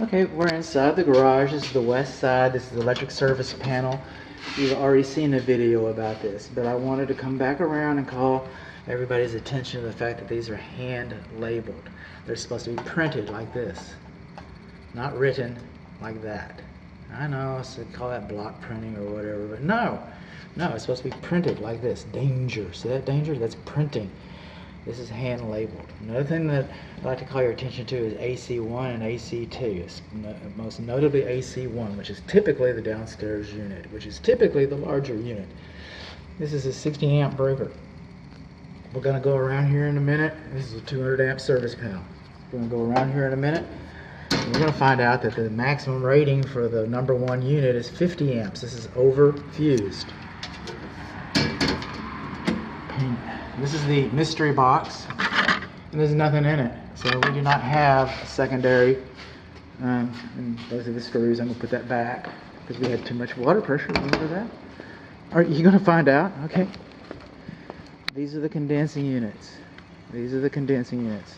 Okay, we're inside the garage. This is the west side. This is the electric service panel. You've already seen a video about this, but I wanted to come back around and call everybody's attention to the fact that these are hand labeled. They're supposed to be printed like this, not written like that. I know, so they call that block printing or whatever, but no, it's supposed to be printed like this. Danger. See that danger? That's printing. This is hand labeled. Another thing that I'd like to call your attention to is AC1 and AC2. Most notably AC1, which is typically the downstairs unit, which is typically the larger unit. This is a 60 amp breaker. We're going to go around here in a minute. This is a 200 amp service panel. We're going to go around here in a minute. And we're going to find out that the maximum rating for the number one unit is 50 amps. This is over fused. This is the mystery box, and there's nothing in it, so we do not have a secondary. And those are the screws. I'm going to put that back because we had too much water pressure. Remember that? All right, you're going to find out. Okay. These are the condensing units. These are the condensing units.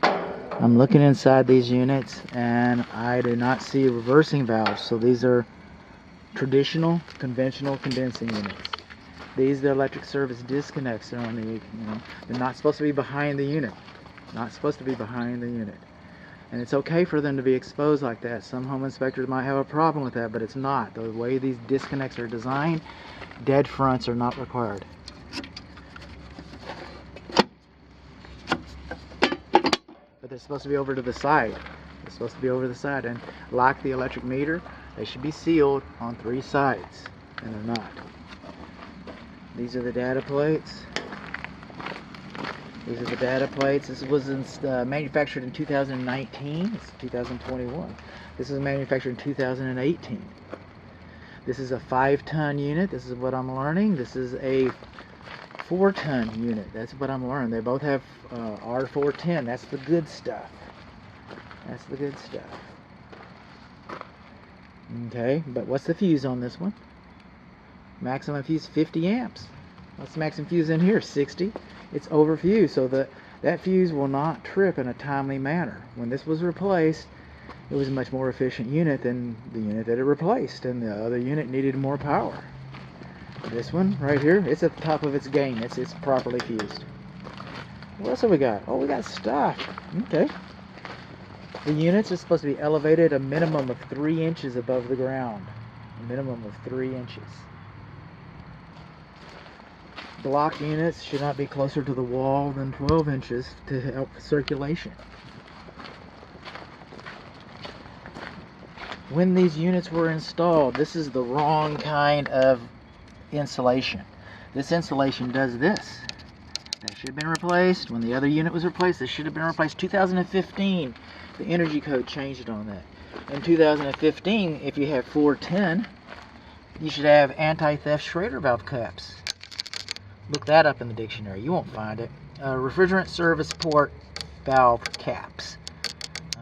I'm looking inside these units, and I do not see reversing valves. So these are traditional, conventional condensing units. These are the electric service disconnects. They're on the, they're not supposed to be behind the unit. Not supposed to be behind the unit. And it's okay for them to be exposed like that. Some home inspectors might have a problem with that, but it's not. The way these disconnects are designed, dead fronts are not required. But they're supposed to be over to the side. They're supposed to be over to the side. And like the electric meter, they should be sealed on 3 sides. And they're not. These are the data plates. These are the data plates. This was manufactured in 2019. It's 2021. This is manufactured in 2018. This is a 5-ton unit. This is what I'm learning. This is a 4-ton unit. That's what I'm learning. They both have R410. That's the good stuff. That's the good stuff. Okay, but what's the fuse on this one? Maximum fuse 50 amps. What's the maximum fuse in here? 60. It's over fused, so that fuse will not trip in a timely manner. When this was replaced, it was a much more efficient unit than the unit that it replaced, and the other unit needed more power. This one right here, it's at the top of its game. It's properly fused. What else have we got? Oh, we got stuff. Okay. The units are supposed to be elevated a minimum of 3 inches above the ground. A minimum of 3 inches. Block units should not be closer to the wall than 12 inches to help circulation. When these units were installed, this is the wrong kind of insulation. This insulation does this. That should have been replaced. When the other unit was replaced, this should have been replaced. 2015, the energy code changed on that. In 2015, if you have 410, you should have anti-theft Schrader valve caps. Look that up in the dictionary. You won't find it. Refrigerant service port valve caps.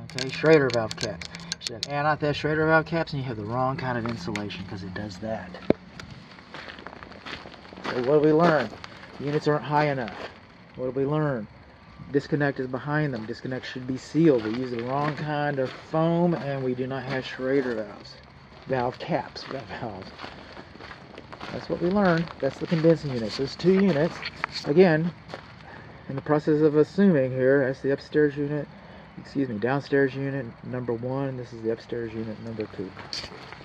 Okay, Schrader valve caps. You should have anti-theft Schrader valve caps, and you have the wrong kind of insulation because it does that. So what do we learn? Units aren't high enough. What do we learn? Disconnect is behind them. Disconnect should be sealed. We use the wrong kind of foam, and we do not have Schrader valves. Valve caps. Valves. That's what we learned. That's the condensing units. There's 2 units. Again, in the process of assuming here, that's the upstairs unit, downstairs unit number 1, and this is the upstairs unit number 2.